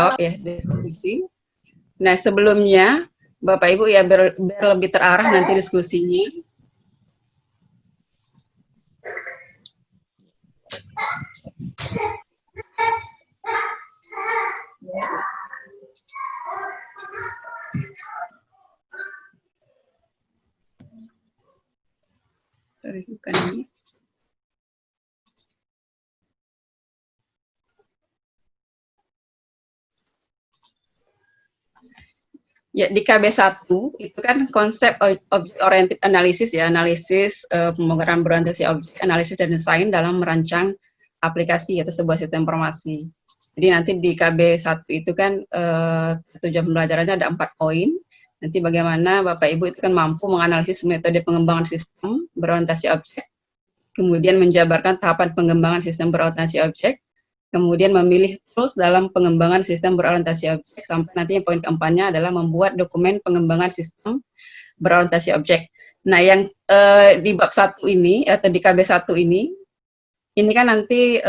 jawab ya diskusi. Nah, sebelumnya Bapak Ibu ya biar lebih terarah nanti diskusinya. Sorry, bukan ini. Ya, di KB1 itu kan konsep object oriented analysis ya, analisis pemrograman berorientasi objek, analisis dan desain dalam merancang aplikasi atau sebuah sistem informasi. Jadi nanti di KB1 itu kan tujuan pembelajarannya ada 4 poin. Nanti bagaimana Bapak Ibu itu kan mampu menganalisis metode pengembangan sistem berorientasi objek, kemudian menjabarkan tahapan pengembangan sistem berorientasi objek, kemudian memilih tools dalam pengembangan sistem berorientasi objek, sampai nanti poin keempatnya adalah membuat dokumen pengembangan sistem berorientasi objek. Nah, yang di bab 1 ini, atau di KB1 ini kan nanti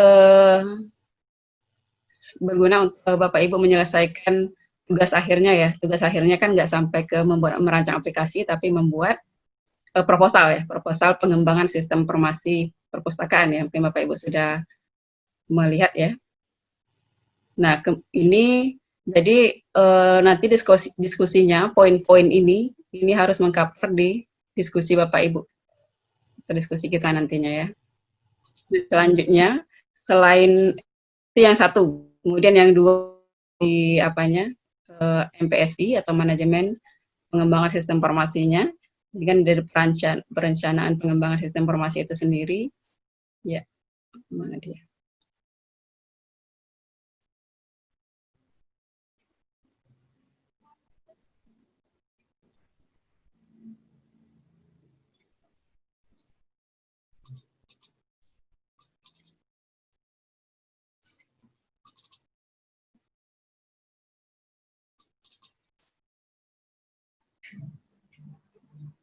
berguna untuk Bapak Ibu menyelesaikan tugas akhirnya ya. Tugas akhirnya kan nggak sampai ke merancang aplikasi, tapi membuat proposal ya, proposal pengembangan sistem informasi perpustakaan ya. Mungkin Bapak Ibu sudah melihat ya. Nah, ini jadi nanti diskusinya, poin-poin ini harus meng-cover di diskusi Bapak Ibu, atau diskusi kita nantinya ya. Selanjutnya, selain itu yang satu, kemudian yang dua di apanya, MPSI atau manajemen pengembangan sistem informasinya, ini kan dari perencanaan pengembangan sistem informasi itu sendiri, ya, mana dia?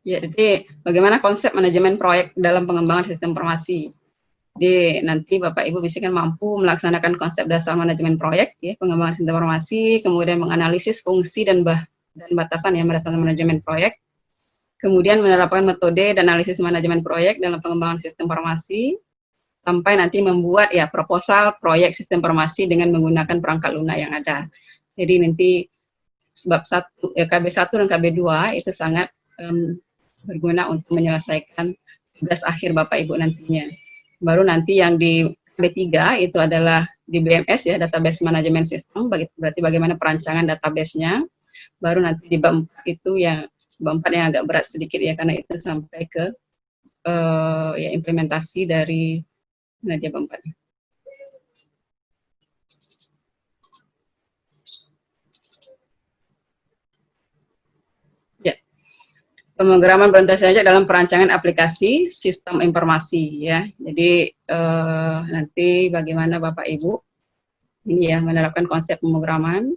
Ya, jadi bagaimana konsep manajemen proyek dalam pengembangan sistem informasi. Jadi nanti Bapak Ibu bisa kan mampu melaksanakan konsep dasar manajemen proyek, ya, pengembangan sistem informasi, kemudian menganalisis fungsi dan batasan yang berdasarkan manajemen proyek, kemudian menerapkan metode dan analisis manajemen proyek dalam pengembangan sistem informasi, sampai nanti membuat ya proposal proyek sistem informasi dengan menggunakan perangkat lunak yang ada. Jadi nanti sebab KB1 dan KB2 itu sangat berguna untuk menyelesaikan tugas akhir Bapak Ibu nantinya. Baru nanti yang di B3 itu adalah di BMS ya, database manajemen sistem, berarti bagaimana perancangan database-nya. Baru nanti di bab 4 itu yang bab 4 yang agak berat sedikit ya, karena itu sampai ke ya implementasi dari bab 4. Ya, pemrograman berorientasi objek dalam perancangan aplikasi sistem informasi ya. Jadi nanti bagaimana Bapak Ibu ini ya menerapkan konsep pemrograman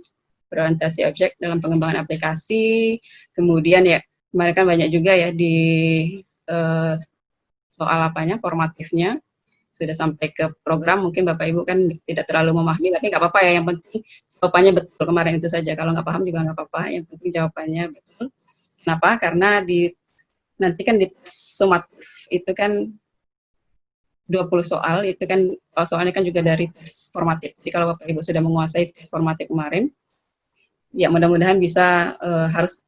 berorientasi objek dalam pengembangan aplikasi. Kemudian ya mereka banyak juga ya di soal apanya formatifnya sudah sampai ke program, mungkin Bapak Ibu kan tidak terlalu memahami, tapi nggak apa-apa ya, yang penting jawabannya betul kemarin itu saja. Kalau nggak paham juga nggak apa-apa, yang penting jawabannya betul. Kenapa? Karena nanti kan di sumatif itu kan 20 soal, itu kan soalnya kan juga dari tes formatif. Jadi kalau Bapak Ibu sudah menguasai tes formatif kemarin, ya mudah-mudahan bisa harus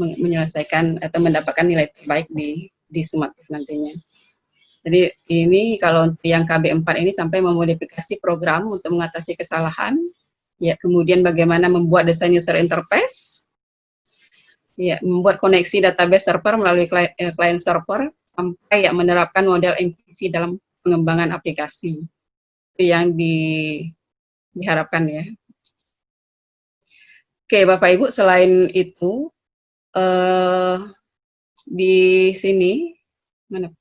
menyelesaikan atau mendapatkan nilai terbaik di sumatif nantinya. Jadi ini kalau untuk yang KB4 ini sampai memodifikasi program untuk mengatasi kesalahan, ya kemudian bagaimana membuat desain user interface, ya membuat koneksi database server melalui client server, sampai ya menerapkan model MVC dalam pengembangan aplikasi. Itu yang diharapkan ya. Oke, Bapak Ibu, selain itu di sini mana?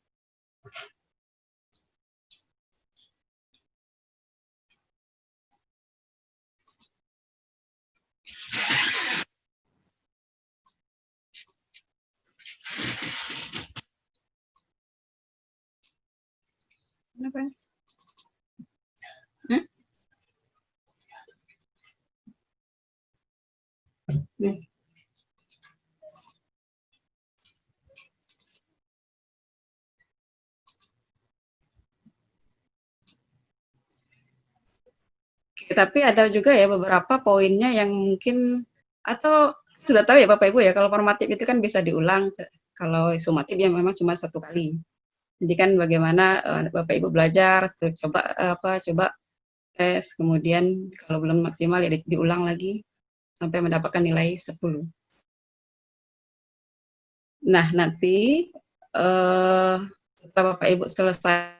Kenapa? Hah? Oke, tapi ada juga ya beberapa poinnya yang mungkin atau sudah tahu ya Bapak Ibu ya, kalau formatif itu kan bisa diulang, kalau sumatif ya memang cuma 1 kali. Jadi kan bagaimana Bapak Ibu belajar, coba coba tes, kemudian kalau belum maksimal ya diulang lagi sampai mendapatkan nilai 10. Nah, nanti setelah Bapak Ibu selesai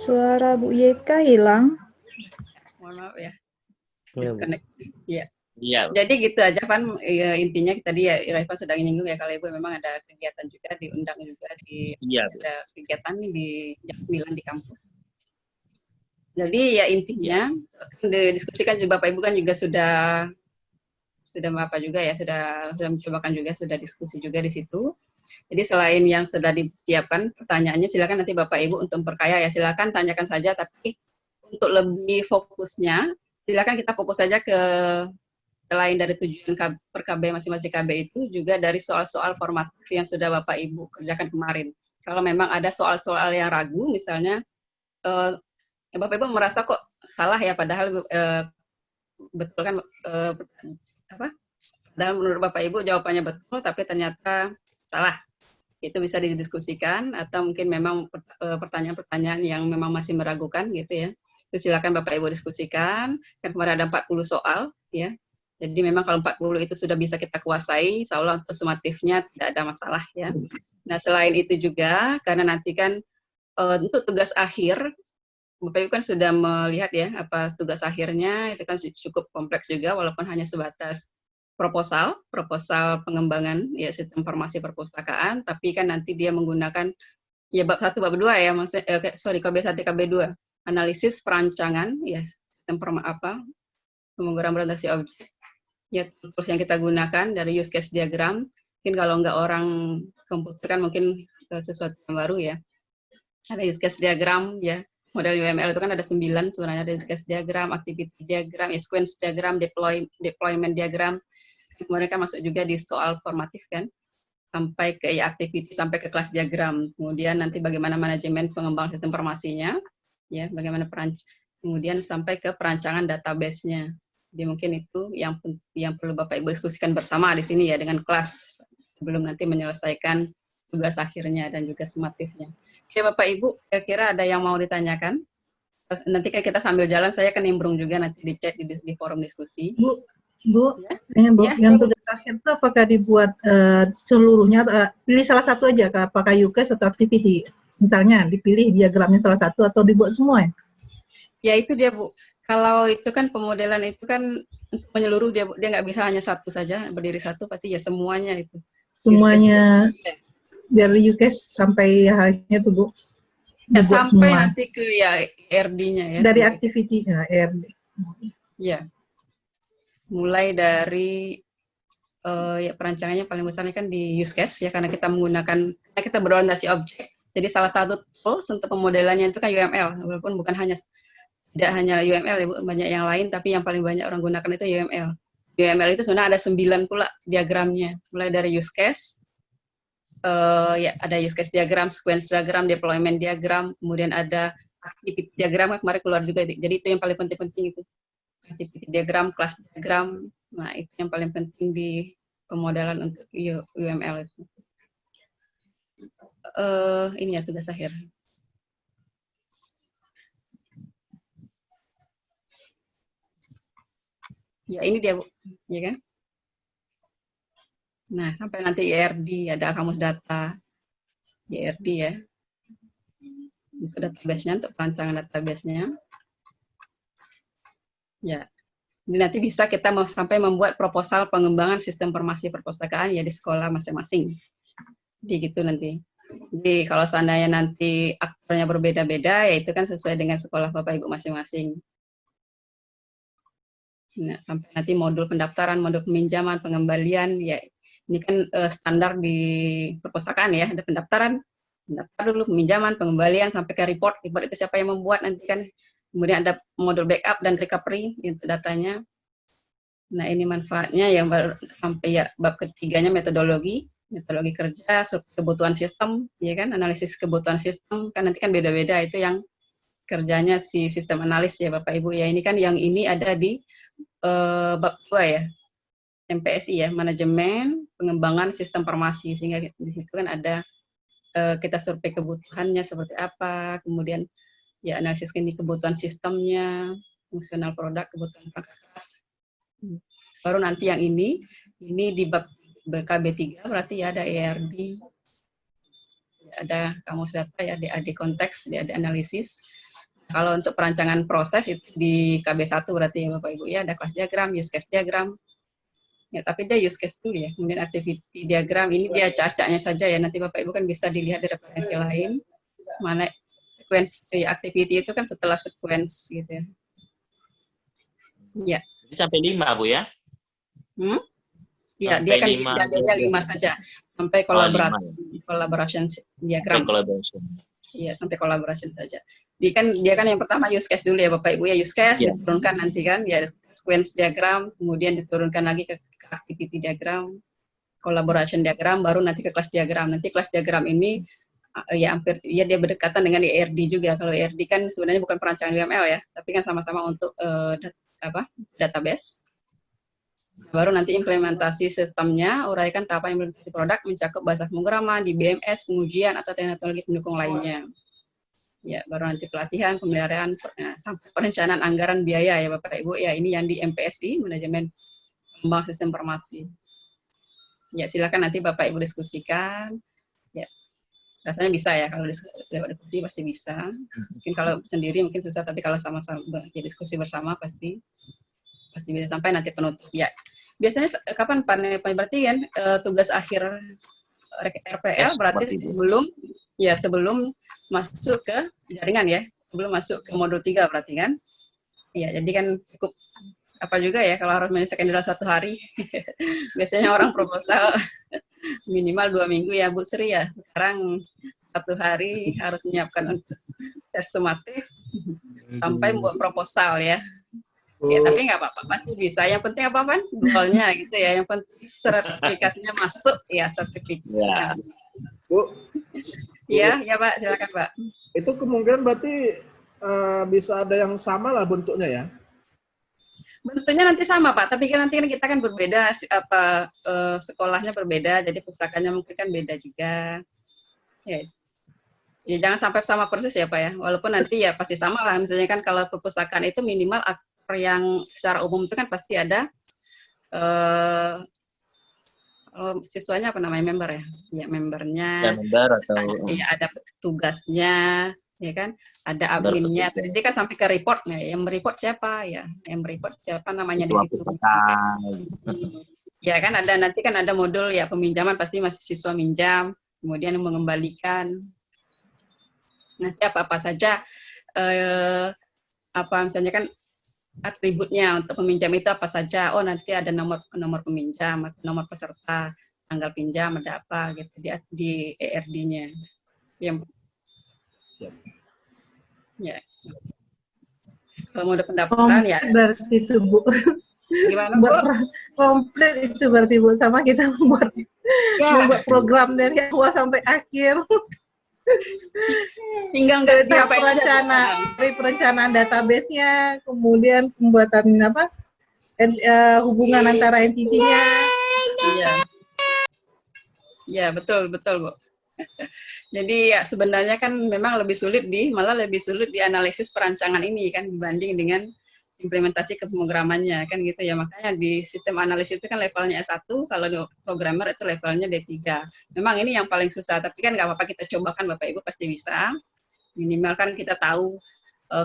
Suara Bu Yeka hilang. mohon maaf ya, Iya, Bu. diskoneksi. Ya. Iya. Jadi gitu aja Van, ya, intinya tadi ya Irfan sudah nyinggung ya kalau Ibu memang ada kegiatan juga, diundang juga Iya, Bu. ada kegiatan di jam 9 di kampus. Jadi ya intinya didiskusikan juga Bapak Ibu kan juga sudah apa juga ya, sudah mencobakan juga, sudah diskusi juga di situ. Jadi selain yang sudah disiapkan pertanyaannya, silakan nanti Bapak Ibu untuk memperkaya ya, silakan tanyakan saja, tapi untuk lebih fokusnya, silakan kita fokus saja ke selain dari tujuan per KB masing-masing KB itu juga dari soal-soal formatif yang sudah Bapak Ibu kerjakan kemarin. Kalau memang ada soal-soal yang ragu, misalnya Bapak Ibu merasa kok salah ya, padahal betul kan apa? Padahal menurut Bapak Ibu jawabannya betul, tapi ternyata salah. Itu bisa didiskusikan atau mungkin memang pertanyaan-pertanyaan yang memang masih meragukan gitu ya. Itu silakan Bapak Ibu diskusikan. Kan kemarin ada 40 soal ya. Jadi memang kalau 40 itu sudah bisa kita kuasai, insya Allah untuk sumatifnya tidak ada masalah ya. Nah selain itu juga, karena nanti kan untuk tugas akhir, Bapak Ibu kan sudah melihat ya, apa tugas akhirnya itu kan cukup kompleks juga, walaupun hanya sebatas proposal pengembangan ya sistem informasi perpustakaan, tapi kan nanti dia menggunakan ya bab 1, bab 2 ya, maksudnya KB 1, KB 2, analisis perancangan ya sistem pemrograman presentasi objek. Ya, tools yang kita gunakan dari use case diagram, mungkin kalau nggak orang komputer kan mungkin sesuatu yang baru ya. Ada use case diagram ya, model UML itu kan ada 9 sebenarnya, ada use case diagram, activity diagram, sequence diagram, deployment diagram. Kemudian kan masuk juga di soal formatif kan, sampai ke activity, sampai ke kelas diagram. Kemudian nanti bagaimana manajemen pengembangan sistem informasinya, ya, bagaimana kemudian sampai ke perancangan database-nya. Jadi mungkin itu yang perlu Bapak Ibu diskusikan bersama di sini ya dengan kelas sebelum nanti menyelesaikan tugas akhirnya dan juga sumatifnya. Oke Bapak Ibu, kira-kira ada yang mau ditanyakan? Nanti kayak kita sambil jalan, saya akan nimbrung juga nanti di chat di forum diskusi. Bu, ya? Bu, Ya, yang ya, Bu. tugas akhir itu apakah dibuat seluruhnya, pilih salah satu aja, apakah UCAS atau activity? Misalnya dipilih diagramnya salah satu atau dibuat semua ya? Ya itu dia Bu. Kalau itu kan pemodelan itu kan menyeluruh, dia nggak bisa hanya satu saja, berdiri satu, pasti ya semuanya itu. Semuanya dari UCAS sampai akhirnya tuh Bu. Ya, Dibuat sampai semua. nanti ke ya RD-nya ya. Dari activity RD. Ya. Mulai dari ya perancangannya paling besarnya kan di use case ya, karena kita berorientasi objek. Jadi salah satu tools untuk pemodelannya itu kan UML, walaupun bukan hanya tidak hanya UML ya Bu, banyak yang lain, tapi yang paling banyak orang gunakan itu UML. UML itu sebenarnya ada 9 pula diagramnya, mulai dari use case, ya ada use case diagram, sequence diagram, deployment diagram, kemudian ada activity diagram, kemarin keluar juga. Jadi itu yang paling penting itu. Activity diagram, kelas diagram, nah itu yang paling penting di pemodelan untuk UML itu. ini ya tugas akhir. Ya ini dia Bu, ya kan? Nah sampai nanti IRD ada kamus data, IRD ya, untuk database-nya, untuk perancangan database-nya. Ya, ini nanti bisa kita mau sampai membuat proposal pengembangan sistem informasi perpustakaan ya di sekolah masing-masing. Jadi gitu nanti. Jadi kalau seandainya nanti aktornya berbeda-beda, ya itu kan sesuai dengan sekolah Bapak Ibu masing-masing. Nah, sampai nanti modul pendaftaran, modul peminjaman, pengembalian, ya ini kan standar di perpustakaan ya, ada pendaftaran, daftar dulu, peminjaman, pengembalian, sampai ke report. Report itu siapa yang membuat nanti kan. Kemudian ada modul backup dan recovery untuk datanya. Nah ini manfaatnya yang baru sampai ya bab ketiganya metodologi kerja, kebutuhan sistem, ya kan, analisis kebutuhan sistem, kan nanti kan beda-beda itu yang kerjanya si sistem analis ya Bapak Ibu ya. Ini kan yang ini ada di bab 2 ya, MPSI ya, manajemen pengembangan sistem informasi, sehingga di situ kan ada kita survei kebutuhannya seperti apa, kemudian ya analisis ini kebutuhan sistemnya, fungsional produk, kebutuhan perangkat. Baru nanti yang ini di bab BKB 3 berarti ya ada ERD, ada kamus data ya, ada konteks, ada analisis. Kalau untuk perancangan proses itu di KB1 berarti ya Bapak Ibu ya, ada kelas diagram, use case diagram. Ya, tapi dia use case dulu ya. Kemudian activity diagram ini dia acak-acaknya saja ya. Nanti Bapak Ibu kan bisa dilihat di referensi lain. Mana sequence activity itu kan setelah sequence gitu ya. Ya. Jadi sampai 5 Bu ya? Ya, dia kan diambilnya 5 saja. Sampai collaboration diagram. Iya, sampai collaboration saja. Dia kan yang pertama use case dulu ya Bapak Ibu ya, use case diturunkan nanti kan ya sequence diagram, kemudian diturunkan lagi ke activity diagram, collaboration diagram, baru nanti ke kelas diagram. Nanti kelas diagram ini ya hampir ya dia berdekatan dengan ERD juga. Kalau ERD kan sebenarnya bukan perancangan UML ya, tapi kan sama-sama untuk database. Baru nanti implementasi sistemnya, uraikan tahapan implementasi produk, mencakup bahasa pemrograman di BMS, pengujian atau teknologi pendukung lainnya. Ya, baru nanti pelatihan, pemeliharaan, sampai perencanaan anggaran biaya ya Bapak Ibu. Ya, ini yang di MPSI, manajemen pengembangan sistem informasi. Ya, silakan nanti Bapak Ibu diskusikan. Ya, rasanya bisa ya, kalau lewat diskusi pasti bisa. Mungkin kalau sendiri mungkin susah, tapi kalau sama-sama ya, diskusi bersama pasti bisa sampai nanti penutup ya. Biasanya kapan Pak? Berarti kan tugas akhir RPL berarti sebelum masuk ke jaringan ya, sebelum masuk ke modul 3 berarti kan. Ya, jadi kan cukup apa juga ya kalau harus menyelesaikan dalam 1 hari. Biasanya orang proposal minimal 2 minggu ya Bu Sri ya. Sekarang 1 hari harus menyiapkan untuk tes sumatif sampai membuat proposal ya. Ya, tapi nggak apa-apa, pasti bisa. Yang penting apa kan? Goalnya gitu ya. Yang penting sertifikasinya masuk ya, sertifikat. Ya. Bu. Ya Pak, silakan Pak. Itu kemungkinan berarti bisa ada yang sama lah bentuknya ya? Bentuknya nanti sama Pak, tapi kan nanti kita kan berbeda, sekolahnya berbeda, jadi pustakanya mungkin kan beda juga. Ya, jangan sampai sama persis ya Pak ya. Walaupun nanti ya pasti sama lah. Misalnya kan kalau perpustakaan itu minimal yang secara umum itu kan pasti ada siswanya apa namanya, member ya, ya membernya, ya, member atau ya ada tugasnya, ya kan, ada adminnya. Jadi kan sampai ke report, ya, yang mereport siapa ya, yang mereport siapa namanya di situ. Ya kan ada nanti kan ada modul ya peminjaman, pasti masih siswa minjam, kemudian mengembalikan. Nanti apa saja apa misalnya kan atributnya untuk peminjam itu apa saja. Oh nanti ada nomor peminjam, nomor peserta, tanggal pinjam, ada apa gitu di ERD-nya. Yang ya. Kalau mau ada pendaftaran ya. Berarti itu Bu. Gimana Bu? Komplit itu berarti Bu, sama kita membuat program dari awal sampai akhir. Tinggal nggak dari perencanaan database-nya, kemudian pembuatan hubungan antara entitinya. Iya. Ya betul Bu. Jadi ya sebenarnya kan memang malah lebih sulit di analisis perancangan ini kan dibanding dengan implementasi pemrogramannya kan gitu ya. Makanya di sistem analisis itu kan levelnya S1, kalau di programmer itu levelnya D3. Memang ini yang paling susah, tapi kan nggak apa-apa kita cobakan Bapak Ibu pasti bisa. Minimal kan kita tahu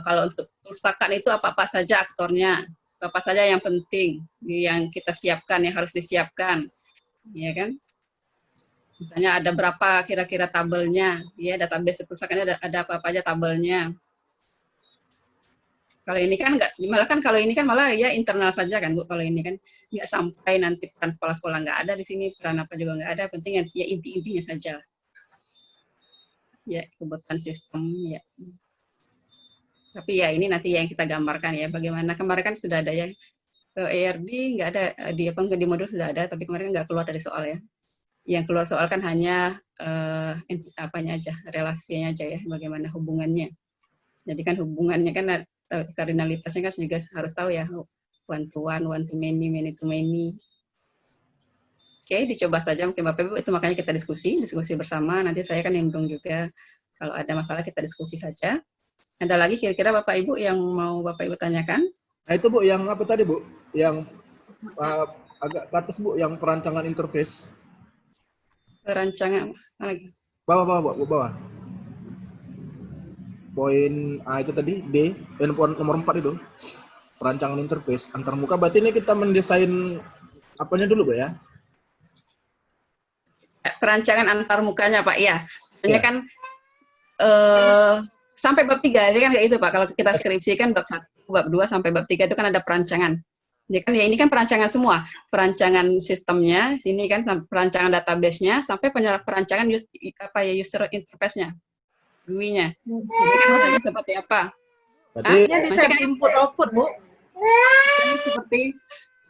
kalau untuk perpustakaan itu apa-apa saja aktornya, apa saja yang penting yang kita siapkan, yang harus disiapkan, ya kan? Misalnya ada berapa kira-kira tabelnya, ya database perpustakaan ada apa-apa aja tabelnya. Kalau ini kan nggak, malah ya internal saja kan Bu. Kalau ini kan nggak sampai nanti peran kepala sekolah nggak ada di sini, peran apa juga nggak ada. Penting ya inti-intinya saja. Ya kebutuhan sistem ya. Tapi ya ini nanti yang kita gambarkan ya. Bagaimana kemarin kan sudah ada ya ERD nggak ada di modul sudah ada, tapi kemarin nggak keluar dari soal ya. Yang keluar soal kan hanya apanya aja, relasinya aja ya, bagaimana hubungannya. Jadi kan hubungannya kan kardinalitasnya kan juga harus tahu ya, one to many, many to many. Oke, dicoba saja mungkin Bapak Ibu, itu makanya kita diskusi bersama, nanti saya kan nimbrung juga, kalau ada masalah kita diskusi saja. Ada lagi kira-kira Bapak Ibu yang mau Bapak Ibu tanyakan? Nah itu Bu, yang apa tadi Bu? Yang agak ke atas Bu, yang perancangan interface. Perancangan, lagi. Bawah, Bu, bawah. Poin A itu tadi, D, nomor 4 itu. Perancangan interface antarmuka, berarti ini kita mendesain apanya dulu Bu ya? Perancangan antarmukanya Pak, ya. Sebenarnya kan sampai bab 3, ini kan kayak itu Pak, kalau kita skripsi kan bab 1, bab 2, sampai bab 3 itu kan ada perancangan. Jadi kan ya ini kan perancangan semua, perancangan sistemnya, sini kan perancangan database-nya, sampai perancangan user interface-nya, GUI-nya. Jadi kan maksudnya seperti apa? Berarti Ya desain input output Bu. Seperti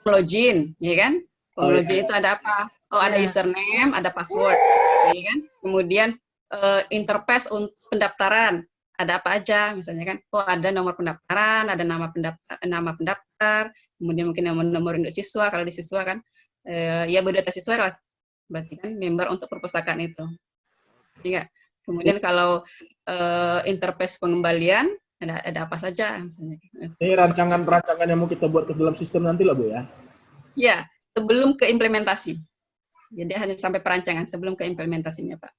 login, ya kan? Login itu ada apa? Oh, ada username, ada password, ya kan? Kemudian interface untuk pendaftaran, ada apa aja? Misalnya kan, oh ada nomor pendaftaran, ada nama pendaftar, kemudian mungkin nomor induk siswa, kalau di siswa kan, ya biodata siswa lah, berarti kan member untuk perpustakaan itu. Iya. Kemudian kalau interface pengembalian, ada apa saja? Misalnya. ini rancangan-rancangan yang mau kita buat ke dalam sistem nanti lah Bu ya? Ya, sebelum ke implementasi. Jadi hanya sampai perancangan sebelum ke implementasinya Pak.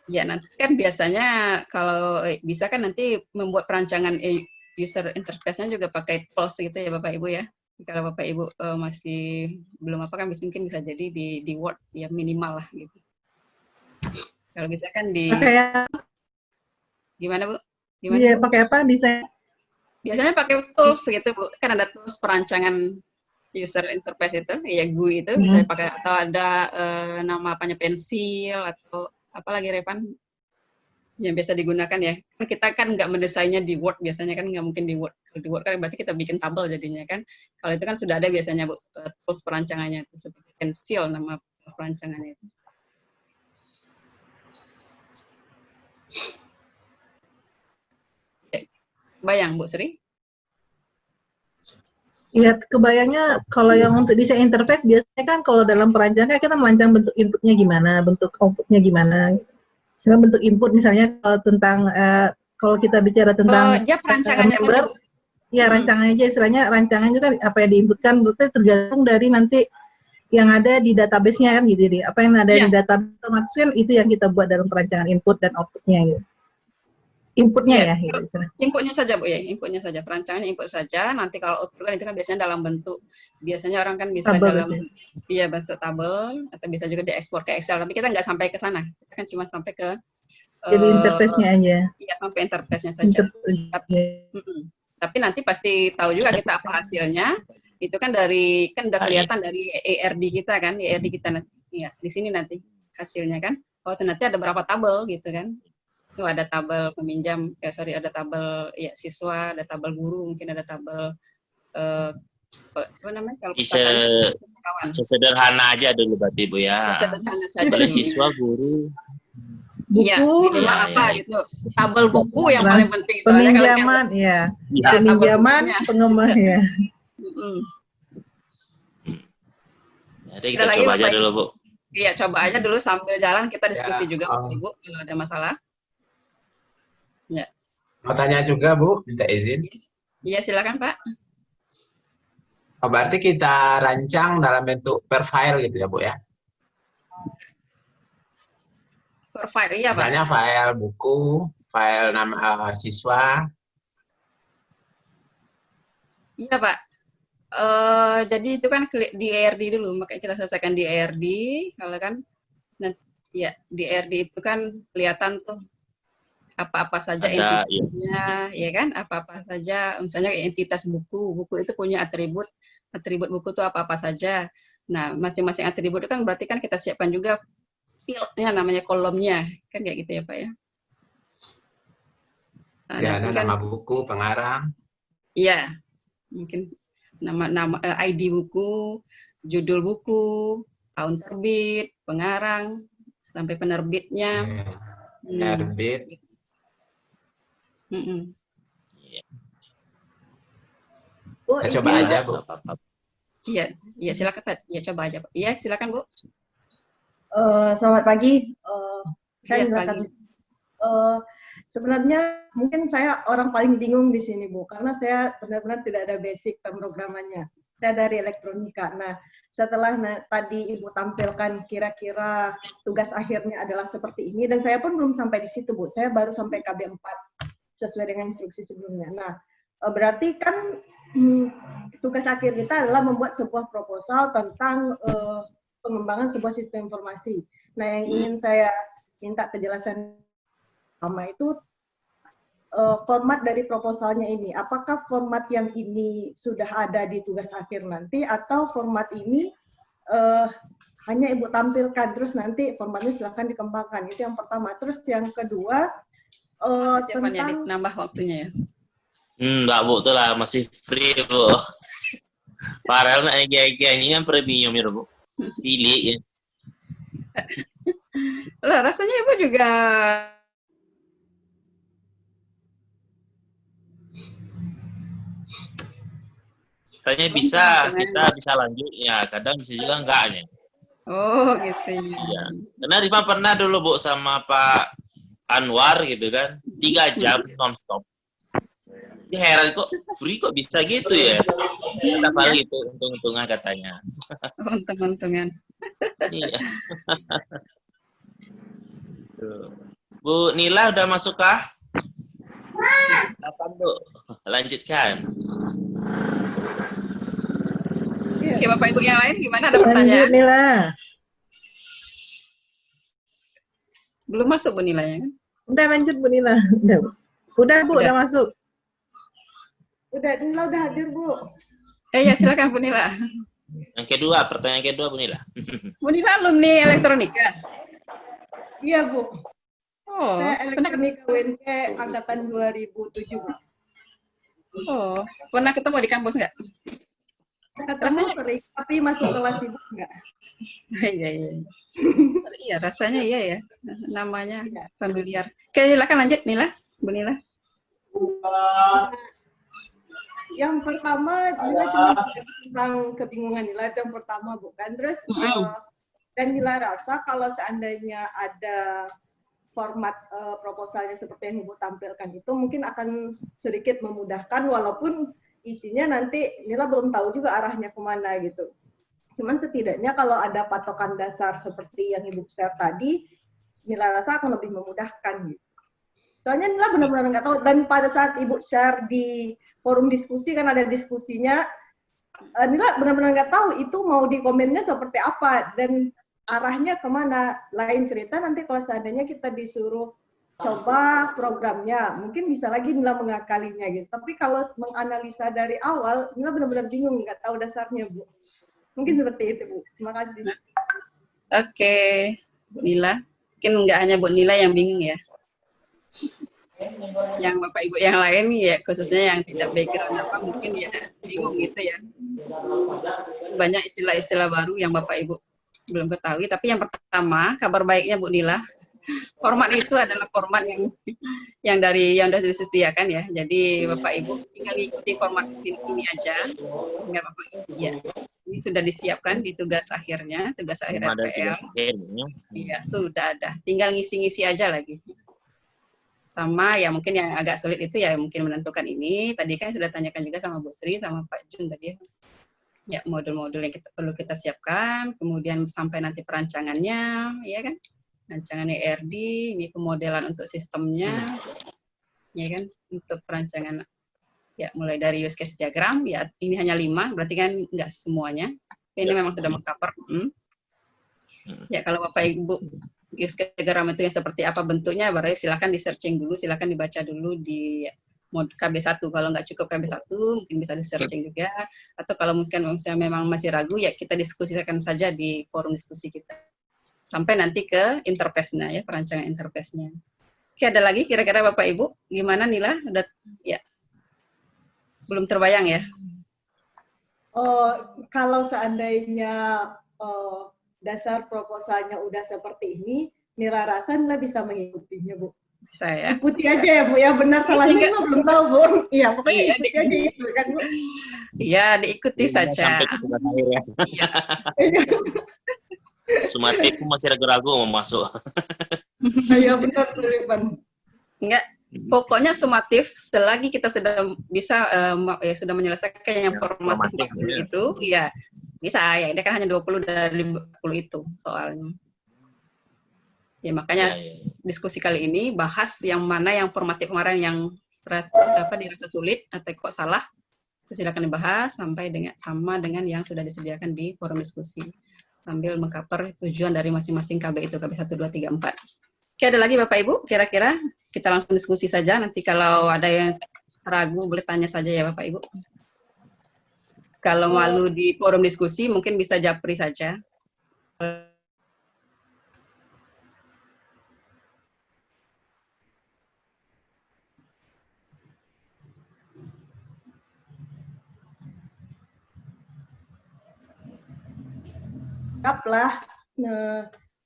Ya nanti kan biasanya kalau bisa kan nanti membuat perancangan user interface-nya juga pakai tools gitu ya Bapak Ibu ya. Kalau Bapak Ibu masih belum apa kan mungkin bisa jadi di Word ya minimal lah gitu. Kalau bisa kan di gimana Bu? Gimana? Iya, pakai apa desain? Biasanya pakai tools gitu Bu. Kan ada tools perancangan user interface itu, ya GUI itu bisa pakai, atau ada nama apanya, pensil atau apalagi Revan yang biasa digunakan ya. Kita kan nggak mendesainnya di Word, biasanya kan nggak mungkin di Word. Kalau di Word kan berarti kita bikin tabel jadinya kan. Kalau itu kan sudah ada biasanya Bu, tools perancangannya itu seperti pensil nama perancangannya itu. Bayang Bu Sri? Iya, kebayangnya kalau yang untuk desain interface biasanya kan kalau dalam perancangan kita merancang bentuk inputnya gimana, bentuk outputnya gimana. Misalnya bentuk input misalnya kalau tentang kalau kita bicara tentang dia perancangannya member, ya rancangannya aja istilahnya, rancangan juga apa yang diinputkan itu tergantung dari nanti yang ada di database-nya kan gitu. Jadi apa yang ada di database otomatis kan itu yang kita buat dalam perancangan input dan outputnya gitu. Inputnya ya gitu. Inputnya saja Bu ya, inputnya saja, perancangannya input saja. Nanti kalau output kan itu kan biasanya dalam bentuk, biasanya orang kan bisa tabel, dalam bentuk tabel, atau bisa juga diekspor ke Excel, tapi kita nggak sampai ke sana, kita kan cuma sampai ke jadi interface-nya aja. Iya, sampai interface-nya saja. Tapi nanti pasti tahu juga kita apa hasilnya. Itu kan udah kelihatan dari ERD kita kan, ERD kita nanti. Ya, di sini nanti hasilnya kan. Oh, ternyata ada berapa tabel gitu kan. Itu ada tabel peminjam, ada tabel ya siswa, ada tabel guru, mungkin ada tabel apa namanya kalau sesederhana aja dulu berarti Bu ya. Sesederhana saja. Boleh siswa, guru. Iya, minimal apa gitu. Tabel buku yang paling penting. Peminjaman, ya. Peminjaman, pengembang ya. Jadi kita coba aja dulu Bu. Iya, coba aja dulu sambil jalan kita diskusi Ya, juga Bapak Ibu kalau ada masalah. Ya. mau tanya juga Bu, minta izin. Iya, silakan Pak. Oh, berarti kita rancang dalam bentuk per file gitu ya Bu ya? Per file, iya Pak. Misalnya file buku, file nama siswa. Iya Pak. Jadi itu kan di ERD dulu, makanya kita selesaikan di ERD. Kalau kan, ya di ERD itu kan kelihatan tuh apa-apa saja Ada, entitasnya, ya kan? Apa-apa saja, misalnya entitas buku, buku itu punya atribut buku itu apa-apa saja. Nah, masing-masing atribut itu kan berarti kan kita siapkan juga fieldnya, namanya kolomnya, kan kayak gitu ya Pak ya. Nah, Ya, nanti ada kan, nama buku, pengarang. iya, mungkin nama ID buku, judul buku, tahun terbit, pengarang, sampai penerbitnya. Terbit. Bu, Kita coba izin, aja Bu. Bu. Iya, iya silakan. Iya coba aja Pak. Iya silakan Bu. Selamat pagi. Saya Iya, silakan. pagi. Sebenarnya mungkin saya orang paling bingung di sini Bu, karena saya benar-benar tidak ada basic pemrogramannya. Saya dari elektronika. Nah, setelah tadi Ibu tampilkan kira-kira tugas akhirnya adalah seperti ini, dan saya pun belum sampai di situ Bu. Saya baru sampai KB4 sesuai dengan instruksi sebelumnya. Nah, berarti kan tugas akhir kita adalah membuat sebuah proposal tentang pengembangan sebuah sistem informasi. Nah, yang ingin saya minta kejelasan pertama itu format dari proposalnya ini. Apakah format yang ini sudah ada di tugas akhir nanti, atau format ini hanya Ibu tampilkan, terus nanti formatnya silahkan dikembangkan. Itu yang pertama. Terus yang kedua, Tentang nambah waktunya ya. Enggak Bu, tuh lah masih free Bu. Parel na egi-egi yang premium ya Bu. Pilih ya. Lah rasanya Ibu juga Katanya bisa, kita bisa lanjut ya, kadang bisa juga enggaknya. oh gitu ya. Iya. Karena Rima pernah dulu Bu sama Pak Anwar gitu kan, 3 jam non-stop. Dia heran kok free kok bisa gitu ya. Kata kali itu untung-untungan katanya. Untung-untungan. Iya. Bu Nila udah masuk kah? Kapan Bu? Lanjutkan. Oke Bapak Ibu yang lain gimana, ada Lanjut, pertanyaan? Nila. Belum masuk Bu nilainya kan? Udah lanjut Bu Nila. Udah Bu, udah masuk. Nila udah hadir Bu. Ya silakan Bu Nila. Yang kedua, pertanyaan kedua Bu Nila. Bu Nila alumni elektronika. Iya Bu. Oh, Saya pernah elektronika UNC angkatan 2007 Bu. Oh, pernah ketemu di kampus nggak? Ketemu sering, tapi masuk kelas Ibu enggak. Iya. Iya, rasanya iya ya. Namanya familiar. Oke, silakan lanjut Nila, Bu Nila. Yang pertama, Nila cuma tentang kebingungan Nila, itu yang pertama bukan. Terus, dan Nila rasa kalau seandainya ada format proposalnya seperti yang Ibu tampilkan itu mungkin akan sedikit memudahkan, walaupun isinya nanti Nila belum tahu juga arahnya kemana gitu. Cuman setidaknya kalau ada patokan dasar seperti yang Ibu share tadi, Nila rasa akan lebih memudahkan gitu. Soalnya Nila benar-benar nggak tahu, dan pada saat Ibu share di forum diskusi kan ada diskusinya, Nila benar-benar nggak tahu itu mau di komennya seperti apa dan arahnya kemana. Lain cerita nanti kalau seandainya kita disuruh coba programnya, mungkin bisa lagi Nila mengakalinya gitu. Tapi kalau menganalisa dari awal, Nila benar-benar bingung, nggak tahu dasarnya Bu. Mungkin seperti itu Bu. Terima kasih. Oke, Bu Nila. Mungkin nggak hanya Bu Nila yang bingung ya. Yang Bapak Ibu yang lain ya, khususnya yang tidak background apa mungkin ya bingung gitu ya. Banyak istilah-istilah baru yang Bapak Ibu belum ketahui. Tapi yang pertama, kabar baiknya Bu Nila, Format itu adalah format yang sudah disediakan ya. Jadi Bapak Ibu tinggal ikuti format ini aja, tinggal Bapak isi ya. Ini sudah disiapkan di tugas akhirnya, tugas akhir Belum ada RPL. tugas akhirnya. Iya, sudah ada. Tinggal ngisi-ngisi aja lagi. Sama ya mungkin yang agak sulit itu ya mungkin menentukan ini. Tadi kan sudah tanyakan juga sama Bu Sri sama Pak Jun tadi. Ya modul-modul yang perlu kita siapkan, kemudian sampai nanti perancangannya, ya kan? Rancangan ERD, ini pemodelan untuk sistemnya, ya kan? Untuk perancangan ya mulai dari use case diagram, ya ini hanya 5, berarti kan nggak semuanya. Ini memang sudah meng-cover. Ya kalau Bapak Ibu use case diagram itu yang seperti apa bentuknya, berarti silakan di-searching dulu, silakan dibaca dulu di mod KB1. Kalau nggak cukup KB1, mungkin bisa di-searching juga. Atau kalau mungkin misalnya memang masih ragu, ya kita diskusikan saja di forum diskusi kita. Sampai nanti ke interface-nya, ya, perancangan interface-nya. Oke, ada lagi kira-kira Bapak Ibu? Gimana Nila? Udah, ya. Belum terbayang ya? Kalau seandainya dasar proposalnya udah seperti ini, Nila rasa Nila bisa mengikutinya, Bu. Bisa ya? Ikuti aja ya, Bu. Ya benar salahnya Nila belum tahu, Bu. Iya, pokoknya Iya, ikuti aja gitu kan, Bu. Iya, diikuti saja. Sampai ke tugas akhir ya. Iya. Sumatifku masih ragu-ragu mau masuk. Iya benar, Bu Irfan. Enggak, pokoknya sumatif selagi kita sudah bisa ya sudah menyelesaikan yang formatif 40 ya. itu, ya bisa ya. Dia kan hanya 20 dari 40 itu soalnya. Ya makanya diskusi kali ini bahas yang mana yang formatif kemarin yang dirasa sulit atau kok salah, itu silakan dibahas sampai sama dengan yang sudah disediakan di forum diskusi sambil mengcover tujuan dari masing-masing KB itu, KB 1, 2, 3, 4. Oke, ada lagi Bapak Ibu? Kira-kira kita langsung diskusi saja. Nanti kalau ada yang ragu, boleh tanya saja ya Bapak Ibu. Kalau malu di forum diskusi, mungkin bisa japri saja. Anggaplah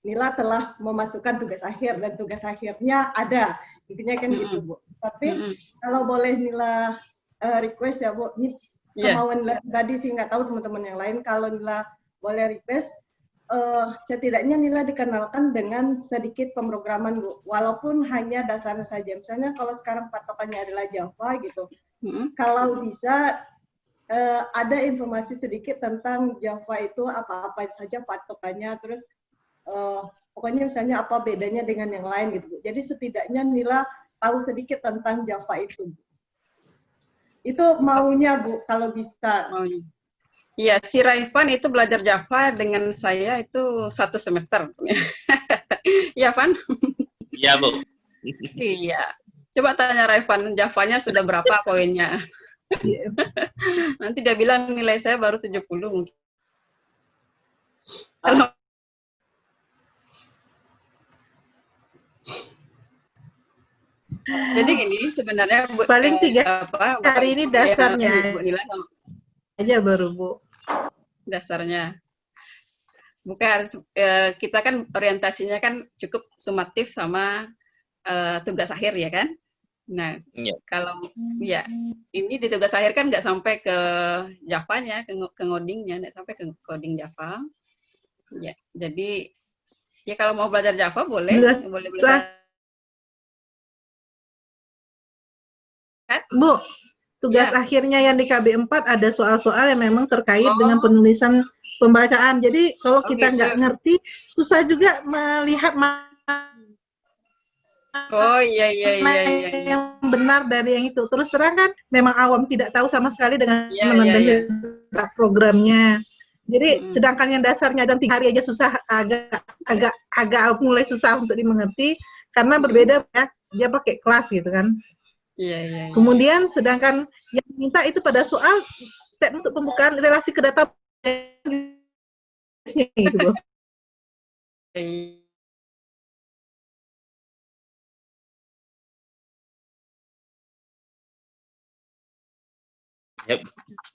Nila telah memasukkan tugas akhir dan tugas akhirnya ada, intinya kan gitu Bu. Tapi kalau boleh Nila request ya Bu, ini kemauan Nila tadi sih, nggak tahu teman-teman yang lain, kalau Nila boleh request, setidaknya Nila dikenalkan dengan sedikit pemrograman Bu, walaupun hanya dasarnya saja. Misalnya kalau sekarang patokannya adalah Java gitu, kalau bisa ada informasi sedikit tentang Java itu apa-apa saja patokannya, terus pokoknya misalnya apa bedanya dengan yang lain gitu Bu. Jadi setidaknya Nila tahu sedikit tentang Java itu. Itu maunya Bu, kalau bisa. Maunya. Iya, si Raifan itu belajar Java dengan saya itu 1 semester. Iya, Van? Iya, Bu. Iya. Coba tanya Raifan, Javanya sudah berapa poinnya? Nanti dia bilang nilai saya baru 70 mungkin. Jadi gini sebenarnya paling 3 hari ini dasarnya Bu Nila aja baru Bu. Dasarnya. Bukan kita kan orientasinya kan cukup sumatif sama tugas akhir ya kan? Nah, kalau ya ini di tugas akhir kan nggak sampai ke Java-nya, ke ngodingnya, nggak sampai ke coding Java. Ya, jadi ya kalau mau belajar Java boleh belajar. Bu, tugas akhirnya yang di KB 4 ada soal-soal yang memang terkait dengan penulisan pembacaan. Jadi kalau kita nggak ngerti, susah juga melihat yang benar dari yang itu. Terus terang kan memang awam tidak tahu sama sekali dengan menandai programnya. Jadi sedangkan yang dasarnya dan 3 hari aja susah, agak mulai susah untuk dimengerti karena berbeda ya, dia pakai kelas gitu kan. Kemudian sedangkan yang minta itu pada soal step untuk pembukaan relasi ke data gitu.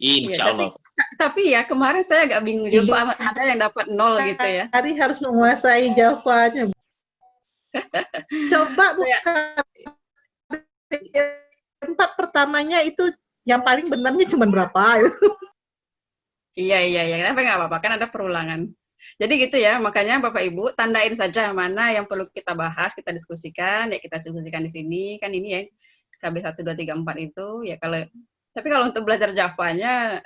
Insya Allah. Tapi ya kemarin saya agak bingung juga, ada yang dapat 0 gitu ya. Hari harus menguasai Java-nya. Coba Saya, buka B4 pertamanya itu yang paling benarnya cuma berapa? iya, kenapa nggak apa-apa, kan ada perulangan. Jadi gitu ya, makanya Bapak Ibu tandain saja mana yang perlu kita bahas, kita diskusikan, ya kita diskusikan di sini, kan ini ya, KB 1, 2, 3, 4 itu, ya tapi kalau untuk belajar Java-nya,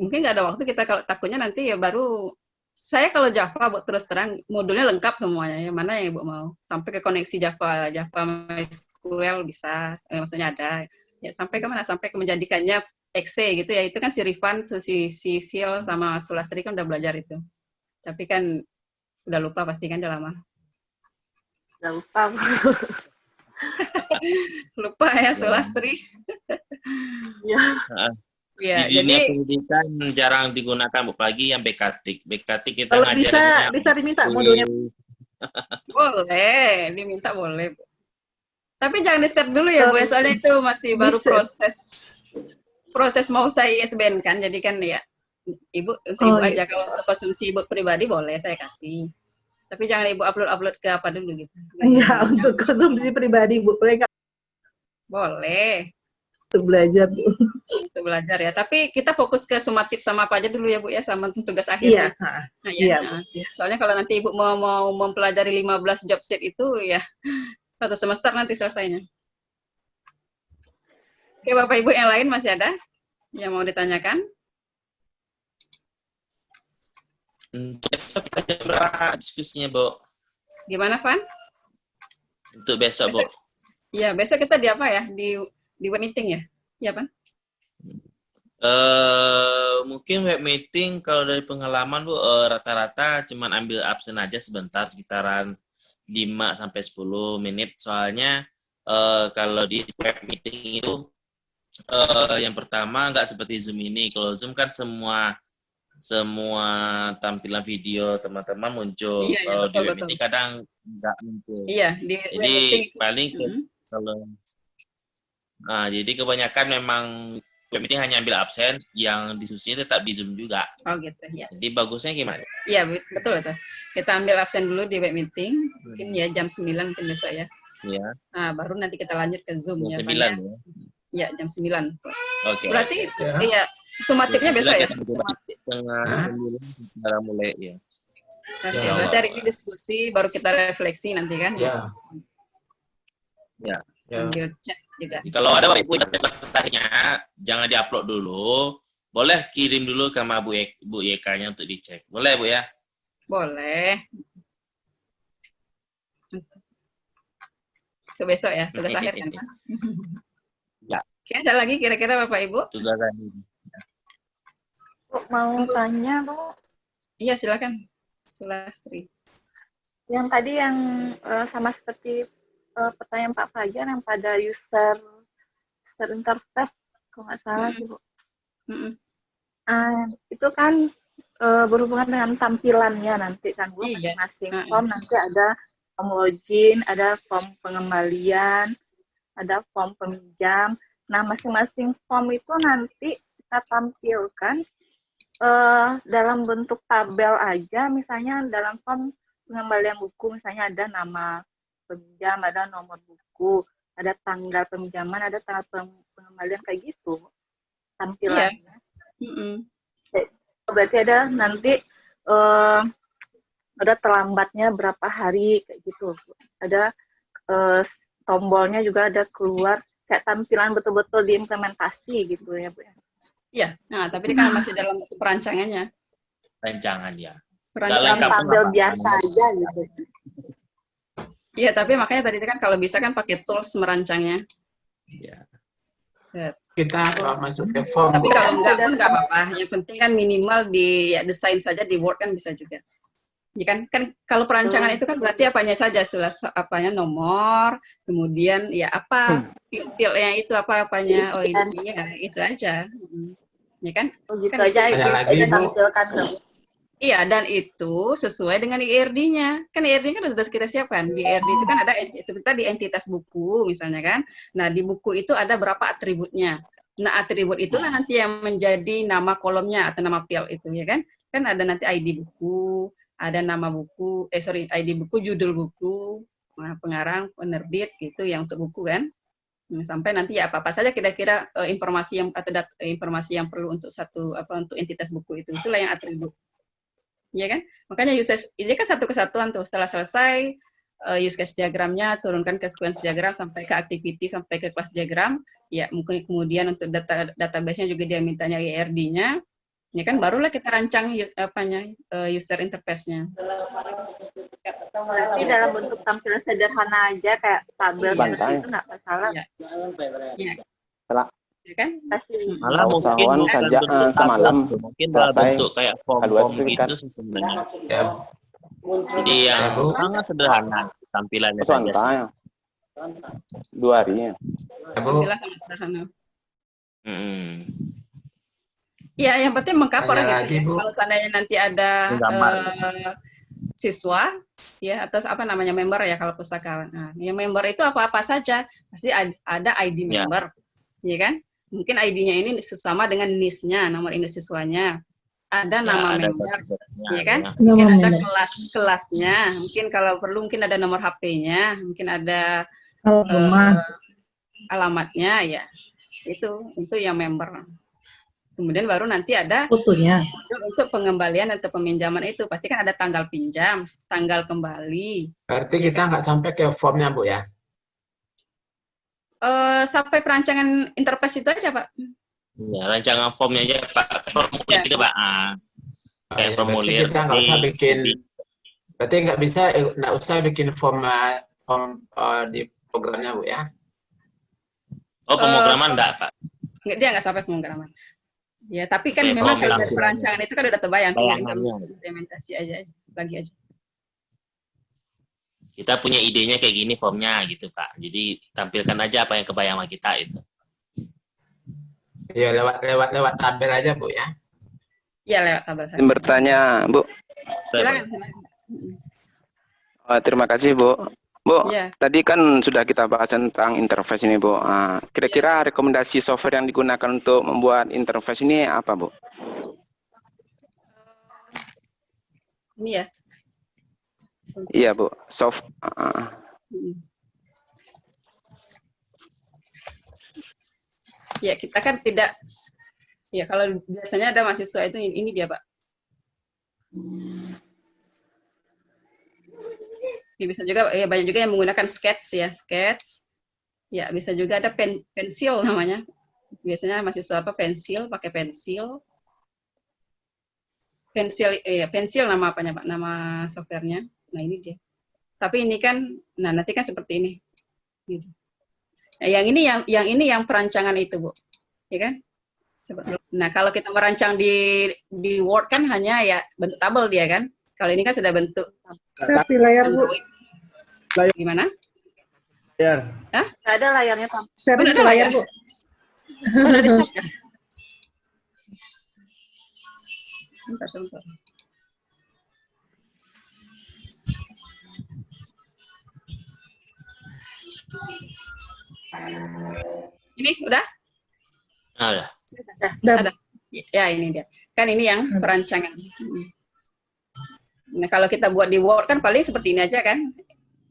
mungkin nggak ada waktu kita, kalau takutnya nanti ya baru, saya kalau Java, Bu, terus terang, modulnya lengkap semuanya, ya mana yang Ibu mau, sampai ke koneksi Java MySQL bisa, maksudnya ada, ya sampai ke mana, sampai ke menjadikannya exe gitu ya, itu kan si Rifan, si Sil, sama Sulastri kan udah belajar itu. Tapi kan udah lupa pasti kan udah lama. Nggak lupa. Lupa ya Sulastri. Ya. Ya, Di dunia jadi pendidikan jarang digunakan, Bu, apalagi yang BKTIK. BKTIK kita Kalau ngajarinnya bisa diminta modulnya. boleh, diminta boleh. Bu. Tapi jangan di-set dulu ya, Bu, soalnya itu masih baru proses mau saya ISBN kan, jadi kan ya Ibu untuk Ibu aja, kalau untuk konsumsi Ibu pribadi boleh saya kasih. Tapi jangan Ibu upload ke apa dulu gitu. Enggak, untuk konsumsi pribadi, Bu. Boleh nggak Boleh. untuk belajar, Bu? Untuk belajar ya. Tapi kita fokus ke sumatif sama apa aja dulu ya, Bu ya, sama tugas akhir Iya, ya. Nah, ya. iya. Soalnya kalau nanti Ibu mau mempelajari 15 job set itu ya satu semester nanti selesainya. Oke, Bapak Ibu yang lain masih ada yang mau ditanyakan? Untuk besok kita jam berapa diskusinya, Bu? Gimana, Van? Untuk besok, Bu. Iya, besok kita di apa ya? Di web meeting ya? Iya, Pan? Mungkin web meeting kalau dari pengalaman, Bu, rata-rata cuman ambil absen aja sebentar, sekitaran 5 sampai 10 menit. Soalnya kalau di web meeting itu yang pertama nggak seperti Zoom ini. Kalau Zoom kan semua tampilan video teman-teman muncul. Iya, Kalau betul, di web meeting kadang nggak muncul. Iya, di web Jadi meeting itu. paling jadi kebanyakan memang web meeting hanya ambil absen, yang disusunnya tetap di Zoom juga. Oh gitu, ya. Jadi bagusnya gimana? Iya, betul itu. Kita ambil absen dulu di web meeting, mungkin ya jam 9 mungkin besok ya. Iya. Nah, baru nanti kita lanjut ke Zoom Jam ya, 9 ya. ya. Iya, jam 9. Oke. Berarti iya, sumatifnya besok ya. Sumatif. Tengah 9 kita mulai ya. Oke, berarti hari ini diskusi, baru kita refleksi nanti kan ya. Ya. Sambil chat juga. Kalau ada Bapak Ibu yang tanya, jangan diupload dulu. Boleh kirim dulu ke Bu YK-nya untuk dicek. Boleh, Bu ya? Boleh. Ke besok ya, tugas akhir kan, Pak? Ya. Oke, ada lagi kira-kira Bapak Ibu? Tugas akhir. Mau tanya, Bu. Iya, silakan. Sulastri. Yang tadi yang sama seperti pertanyaan Pak Fajar yang pada user interface, kalau nggak salah sih, Bu. Itu kan berhubungan dengan tampilannya nanti kan, Bu. Masing-masing form nanti ada form login, ada form pengembalian, ada form peminjam. Nah, masing-masing form itu nanti kita tampilkan dalam bentuk tabel aja, misalnya dalam form pengembalian buku, misalnya ada nama peminjam, ada nomor buku, ada tanggal peminjaman, ada tanggal pengembalian, kayak gitu tampilannya. Berarti ada nanti ada terlambatnya berapa hari kayak gitu, ada tombolnya juga ada keluar kayak tampilan betul-betul diimplementasi gitu ya, Bu. Iya, nah tapi kan masih dalam bentuk perancangannya. Rancangan ya. Perancangan tabel biasa aja gitu. Iya, tapi makanya tadi kan kalau bisa kan pakai tools merancangnya. Iya. Kita masuk ke form. Tapi kalau enggak pun enggak apa-apa. Yang penting kan minimal di desain saja di Word kan bisa juga. Ya kan kalau perancangan itu kan berarti apanya saja, apanya nomor, kemudian ya apa field-nya itu apa-apanya, oh ini ya itu aja. Ya kan? Oh gitu kan aja itu ditampilkan. Iya, dan itu sesuai dengan IRD-nya. Kan IRD kan sudah kita siapkan. Di IRD itu kan ada di entitas buku misalnya kan. Nah, di buku itu ada berapa atributnya. Nah, atribut itulah nanti yang menjadi nama kolomnya atau nama field itu ya kan. Kan ada nanti ID buku, ada nama buku, ID buku, judul buku, pengarang, penerbit gitu yang untuk buku kan. Sampai nanti ya apa-apa saja kira-kira informasi yang atau informasi yang perlu untuk untuk entitas buku itu. Itulah yang atribut. Ya kan? Makanya ini kan satu kesatuan tuh. Setelah selesai use case diagramnya, turunkan ke sequence diagram sampai ke activity sampai ke class diagram. Ya mungkin kemudian untuk database-nya juga dia mintanya IRD-nya. Ya kan barulah kita rancang user interface-nya. Berarti dalam bentuk tampilan sederhana aja kayak tabel seperti itu nggak masalah. Ya. Ya. Ya kan? Malah mungkin bukan saja bentuk semalam tabel, mungkin dalam selesai bentuk kayak form-form gitu sih sebenarnya. Ya, Jadi yang sangat sederhana tampilannya saja sih. 2 hari ya. ya Bu. Jelas sama sederhana. Hmm. Ya, yang penting mengcover Tanya gitu. lagi, Bu. Kalau seandainya nanti ada siswa ya atau member ya kalau pustaka. Nah, yang member itu apa-apa saja pasti ada ID member, ya kan? Mungkin ID-nya ini sesama dengan NIS-nya, nomor induk siswanya. Ada nama member, ya kan? Mungkin ada kelas-kelasnya, mungkin kalau perlu mungkin ada nomor HP-nya, mungkin ada alamatnya ya. Itu yang member. Kemudian baru nanti ada fotonya. Untuk pengembalian atau peminjaman itu pasti kan ada tanggal pinjam, tanggal kembali. Berarti kita nggak sampai ke formnya Bu ya? Sampai perancangan interface itu aja Pak. Ya, rancangan formnya aja Pak. Formulir Ya. itu Pak. Kayak formulir. Berarti kita nggak usah bikin. Berarti nggak usah bikin form di programnya Bu ya? Oh, pemrograman enggak Pak? Dia nggak sampai pemrograman. Ya, tapi kan Kayak memang form kalau dari tampilannya. perancangan itu kan udah terbayang, tinggal Bayangannya. implementasi aja lagi aja. Kita punya idenya kayak gini formnya gitu Pak. Jadi tampilkan aja apa yang kebayang sama kita itu. Ya lewat tabel aja Bu ya. Iya lewat tabel saja. Bertanya, Bu. Silakan. Terima kasih, Bu. Bu, Ya. tadi kan sudah kita bahas tentang interface ini, Bu. Kira-kira rekomendasi software yang digunakan untuk membuat interface ini apa, Bu? Ini ya. Iya, Bu. Ya, kita kan tidak, ya kalau biasanya ada mahasiswa itu ini dia Pak. Ya, bisa juga, ya banyak juga yang menggunakan sketch ya, sketch. Ya, bisa juga ada pensil namanya. Biasanya mahasiswa pensil, pakai pensil. Pensil nama apanya Pak? Nama softwarenya. Nah, ini dia. Tapi ini kan, nanti kan seperti ini. Gitu. Nah, yang ini yang perancangan itu, Bu. Ya kan? Nah, kalau kita merancang di Word kan hanya ya bentuk tabel dia kan. Kalau ini kan sudah bentuk Di layar Bu. Gimana? Layar. Hah? Nggak ada layarnya Pak. Share di layar Bu. Udah di share. Sebentar. Ini udah? Udah. Ada. Ya, ini dia. Kan ini yang perancangan. Nah, kalau kita buat di Word kan paling seperti ini aja kan?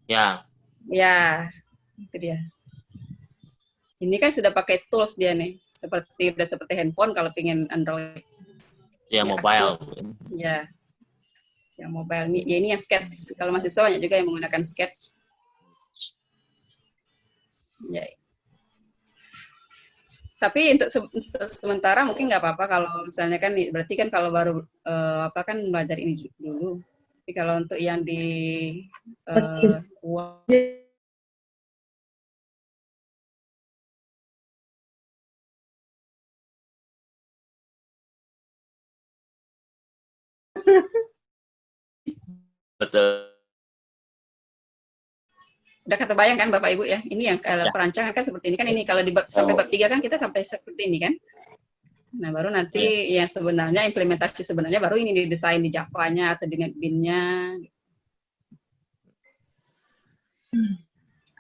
Ya. Ya, itu dia. Ini kan sudah pakai tools dia nih. Seperti handphone kalau pengen Android. Ya, mobile. Ya. Yang mobile ini yang sketch. Kalau mahasiswa banyak juga yang menggunakan sketch. Ya. Tapi untuk sementara mungkin nggak apa-apa kalau misalnya kan berarti kan kalau baru kan belajar ini dulu. Tapi kalau untuk yang di Betul. Udah kebayang kan Bapak Ibu ya? Ini yang kalau perancangan kan seperti ini kan ini kalau sampai bab 3 kan kita sampai seperti ini kan. Nah, baru nanti yang sebenarnya implementasi sebenarnya baru ini didesain di Java-nya atau di NetBeans-nya.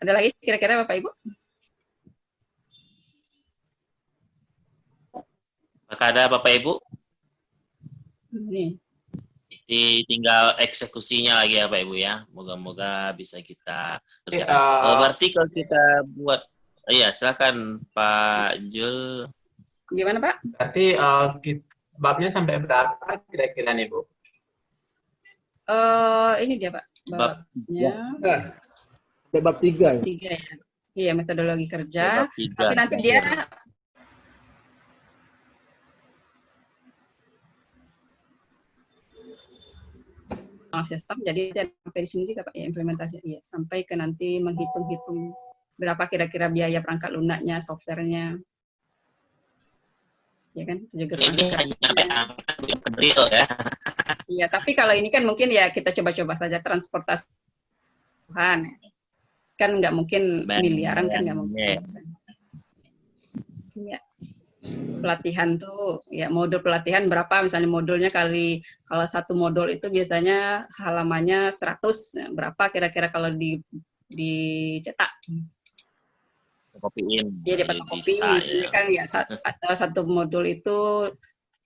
Ada lagi kira-kira Bapak Ibu? Apakah ada Bapak Ibu? Nih. tinggal eksekusinya lagi ya Pak Ibu ya. Moga-moga bisa kita kerjakan. Berarti kalau kita buat, iya silakan Pak Jul. Gimana Pak? Berarti babnya sampai berapa kira-kira nih Bu? Ini dia Pak. Babnya. Bab 3 ya? 3 ya. Iya, metodologi kerja. Bab 3. Tapi nanti dia sistem, jadi sampai di sini juga Pak ya implementasi ya, sampai ke nanti menghitung-hitung berapa kira-kira biaya perangkat lunaknya, softwarenya, ya kan? Itu juga Ini hanya real ya. Iya, tapi kalau ini kan mungkin ya kita coba-coba saja transportasi kan nggak mungkin miliaran kan nggak mungkin. Iya. Pelatihan tuh ya modul pelatihan berapa misalnya modulnya kalau satu modul itu biasanya halamannya 100 berapa kira-kira kalau dicetak Kopiin dia dapat kopi misalnya kan ya atau satu modul itu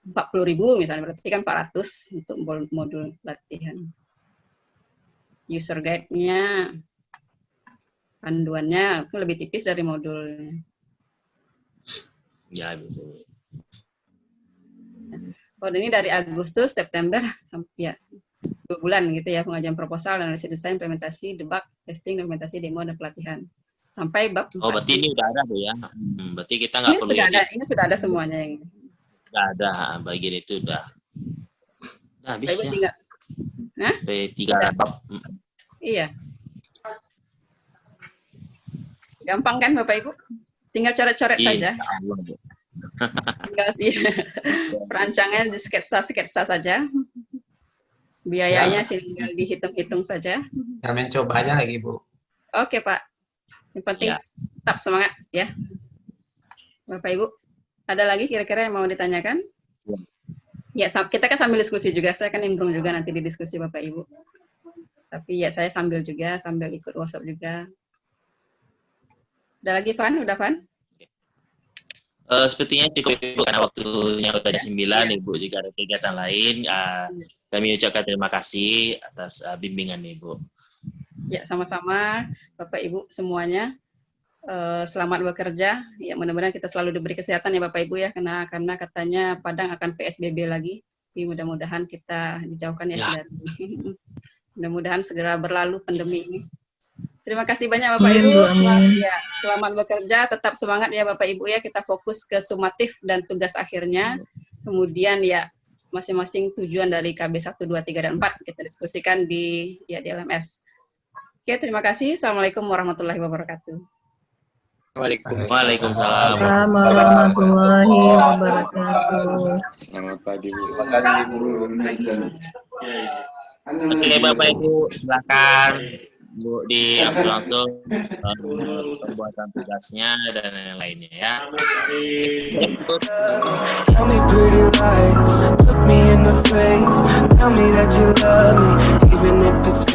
40.000 misalnya berarti kan 400 untuk modul pelatihan. User guide-nya panduannya itu lebih tipis dari modulnya. Ya, bisa. Oh, ini dari Agustus, September, sampai ya 2 bulan gitu ya, pengajuan proposal, analisis desain, implementasi, debug, testing, dokumentasi, demo, dan pelatihan. Sampai bab 4. Oh, berarti ini udah ada Bu ya? Berarti kita nggak perlu ini sudah ada semuanya. Sudah ada, bagian itu udah. Nah, habis ya. Hah? 3 bab. Iya. Gampang kan Bapak Ibu? Tinggal coret-coret saja. Tinggal perancangannya di sketsa saja. Biayanya tinggal dihitung-hitung saja. Kita mencobanya lagi Bu. Oke Pak. Yang penting tetap semangat ya. Bapak Ibu, ada lagi kira-kira yang mau ditanyakan? Ya, kita kan sambil diskusi juga. Saya kan nimbrung juga nanti di diskusi Bapak Ibu. Tapi ya saya sambil ikut workshop juga. Ada lagi Van? Udah Van? Sepertinya cukup Ibu karena waktunya udah jam 9, Ibu juga ada kegiatan lain. Kami ucapkan terima kasih atas bimbingan Ibu. Ya, sama-sama Bapak Ibu semuanya. Selamat bekerja. Ya, mudah-mudahan kita selalu diberi kesehatan ya Bapak Ibu ya, karena katanya Padang akan PSBB lagi. Jadi mudah-mudahan kita dijauhkan ya. Mudah-mudahan segera berlalu pandemi ini. Terima kasih banyak Bapak Ibu. Selamat bekerja, tetap semangat ya Bapak Ibu ya. Kita fokus ke sumatif dan tugas akhirnya. Kemudian ya masing-masing tujuan dari KB 1, 2, 3, dan 4 kita diskusikan di LMS. Oke, terima kasih. Assalamualaikum warahmatullahi wabarakatuh. Waalaikumsalam warahmatullahi wabarakatuh. Selamat pagi Bu. Terima kasih Bu. Oke Bapak Ibu, silakan Bu di langsung pembuatan tugasnya dan yang lainnya ya. Tell me pretty lies, look me in the face, tell me that you love me, even if it's